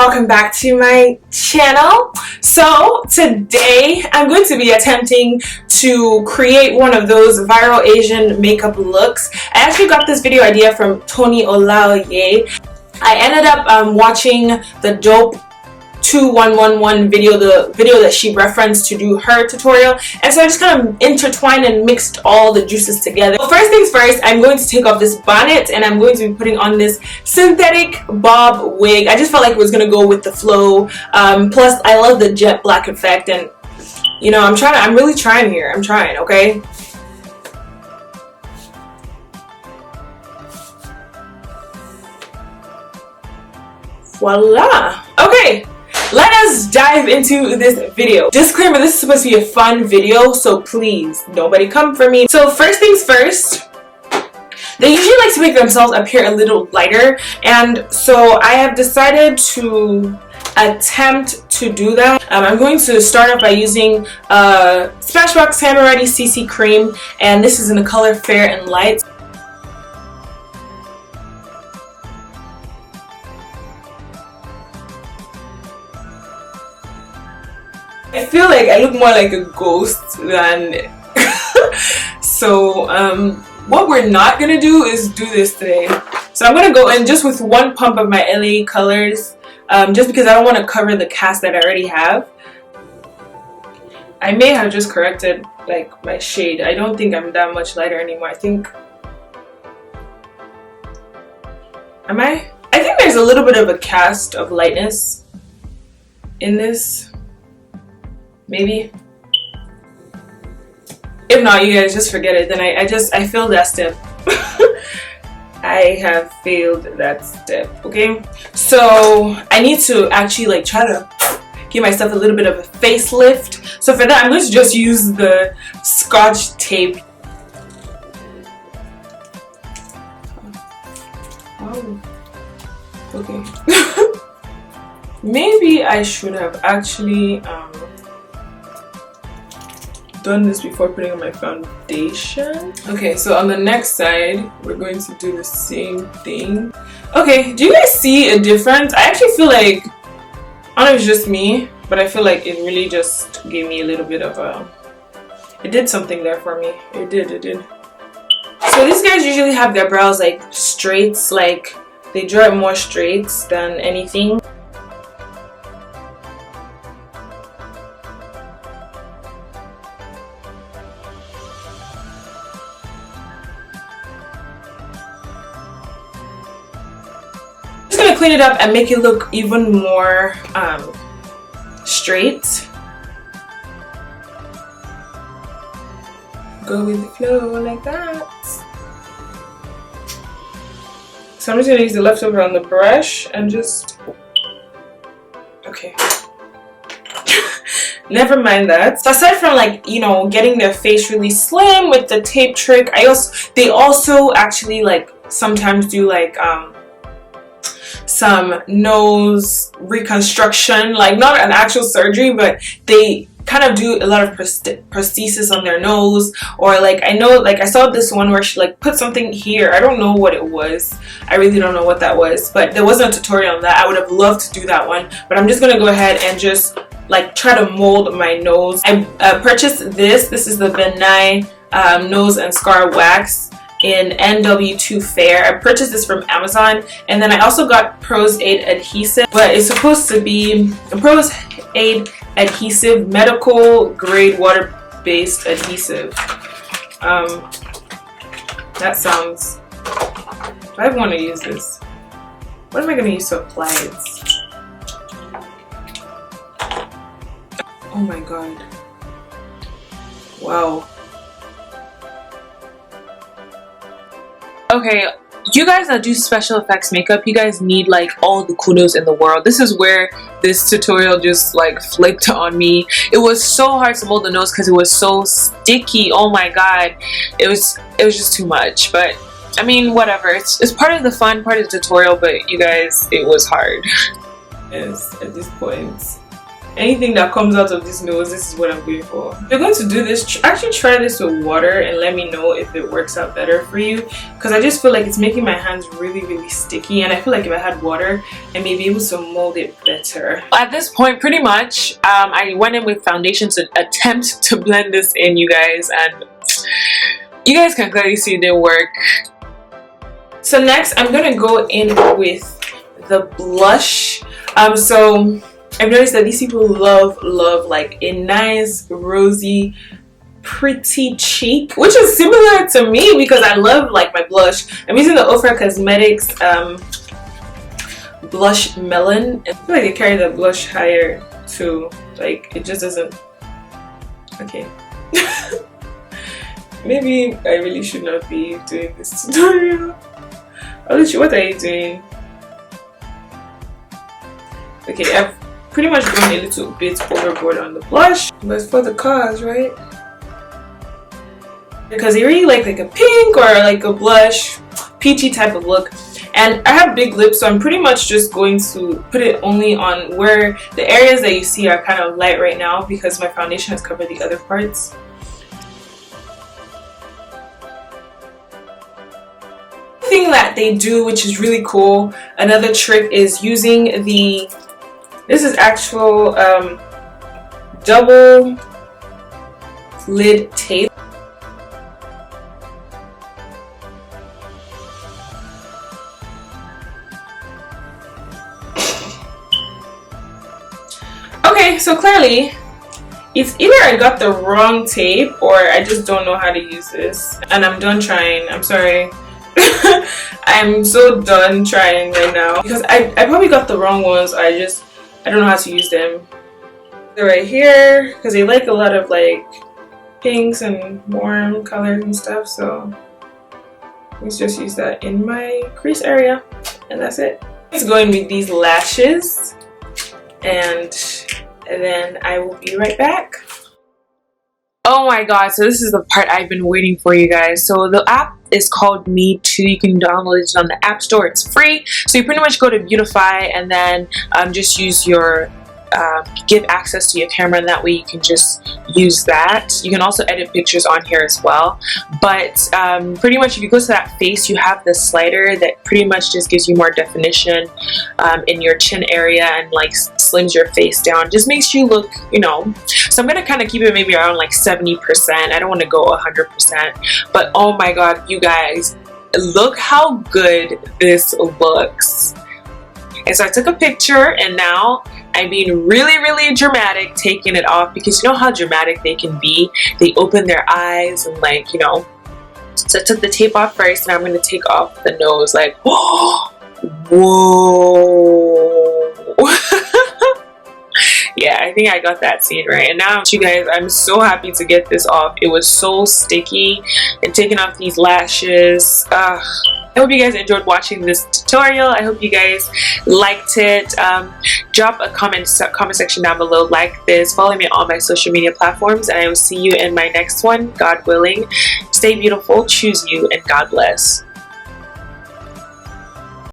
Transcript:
welcome back to my channel. So today I'm going to be attempting to create one of those viral Asian makeup looks. I actually got this video idea from Toni Olaoye. I ended up watching the Dope 2111 video, the video that she referenced to do her tutorial, and so I just kind of intertwined and mixed all the juices together. But first things first, I'm going to take off this bonnet and I'm going to be putting on this synthetic bob wig. I just felt like it was going to go with the flow. Plus I love the jet black effect, and you know, I'm really trying here. I'm trying, okay? Voila. Okay, let us dive into this video. Disclaimer, this is supposed to be a fun video, so please, nobody come for me. So first things first, they usually like to make themselves appear a little lighter, and so I have decided to attempt to do that. I'm going to start off by using Smashbox Hammer Ready CC Cream, and this is in the color Fair and Light. I feel like I look more like a ghost than so what we're not gonna do is do this today. So I'm gonna go in just with one pump of my LA colors, just because I don't want to cover the cast that I already have. I may have just corrected like my shade. I don't think I'm that much lighter anymore. I think I think there's a little bit of a cast of lightness in this. Maybe. If not, you guys just forget it. Then I failed that step. I have failed that step. Okay, so I need to actually like try to give myself a little bit of a facelift. So for that, I'm going to just use the Scotch tape. Oh, okay. Maybe I should have actually done this before putting on my foundation. Okay, so on the next side we're going to do the same thing. Okay, do you guys see a difference? I actually feel like, I don't know if it's just me, but I feel like it really just gave me a little bit of a, it did something there for me. It did. So these guys usually have their brows like straights, like they draw it more straights than anything. Clean it up and make it look even more straight. Go with the flow like that. So I'm just gonna use the leftover on the brush and just, okay. Never mind that. So aside from like, you know, getting their face really slim with the tape trick, they also actually like sometimes do like some nose reconstruction, like not an actual surgery, but they kind of do a lot of prosthesis on their nose. Or like I know, like I saw this one where she like put something here. I don't know what it was. I really don't know what that was, but there wasn't a tutorial on that. I would have loved to do that one, but I'm just gonna go ahead and just like try to mold my nose. I purchased this is the Benign nose and scar wax in NW2 Fair. I purchased this from Amazon, and then I also got Pros Aid adhesive, but it's supposed to be a Pros Aid adhesive, medical grade water-based adhesive. That sounds, I want to use this. What am I going to use to apply it? Oh my god. Wow. Okay, you guys that do special effects makeup, you guys need like all the kudos in the world. This is where this tutorial just like flipped on me. It was so hard to mold the nose because it was so sticky. Oh my god, it was just too much. But I mean, whatever. It's part of the fun, part of the tutorial. But you guys, it was hard. Yes, at this point, Anything that comes out of this nose, this is what I'm going for. If you're going to do this, actually try this with water and let me know if it works out better for you, because I just feel like it's making my hands really sticky, and I feel like if I had water I may be able to mold it better. At this point, pretty much I went in with foundation to attempt to blend this in, you guys, and you guys can clearly see it didn't work. So next I'm gonna go in with the blush. So I've noticed that these people love like a nice rosy pretty cheek, which is similar to me because I love like my blush. I'm using the Ofra Cosmetics blush melon. I feel like they carry the blush higher too, like it just doesn't. Okay. Maybe I really should not be doing this tutorial. Oluchi, what are you doing? Okay, I've pretty much gone a little bit overboard on the blush, but it's for the cause, right? Because I really like a pink or like a blush, peachy type of look. And I have big lips, so I'm pretty much just going to put it only on where the areas that you see are kind of light right now, because my foundation has covered the other parts. Thing that they do, which is really cool, another trick, is using this is actual double lid tape. Okay, so clearly it's either I got the wrong tape or I just don't know how to use this, and I'm done trying. I'm sorry. I'm so done trying right now because I probably got the wrong ones. I don't know how to use them. They're right here because they like a lot of like pinks and warm colors and stuff, so let's just use that in my crease area and that's it. Let's go in with these lashes and then I will be right back. Oh my god, so this is the part I've been waiting for, you guys. So the app is called Me Too. You can download it on the App Store. It's free. So you pretty much go to beautify and then just use your give access to your camera, and that way you can just use that. You can also edit pictures on here as well, but pretty much if you go to that face, you have the slider that pretty much just gives you more definition in your chin area and like slims your face down, just makes you look, you know. So I'm gonna kind of keep it maybe around like 70%. I don't want to go 100%, but oh my god, you guys, look how good this looks. And so I took a picture, and now I'm being really dramatic taking it off, because you know how dramatic they can be. They open their eyes and like, you know. So I took the tape off first, and I'm going to take off the nose like, whoa. Yeah, I think I got that scene right. And now, you guys, I'm so happy to get this off. It was so sticky, and taking off these lashes. I hope you guys enjoyed watching this tutorial. I hope you guys liked it. Drop a comment section down below, like this, follow me on all my social media platforms, and I will see you in my next one, God willing. Stay beautiful, choose you, and God bless.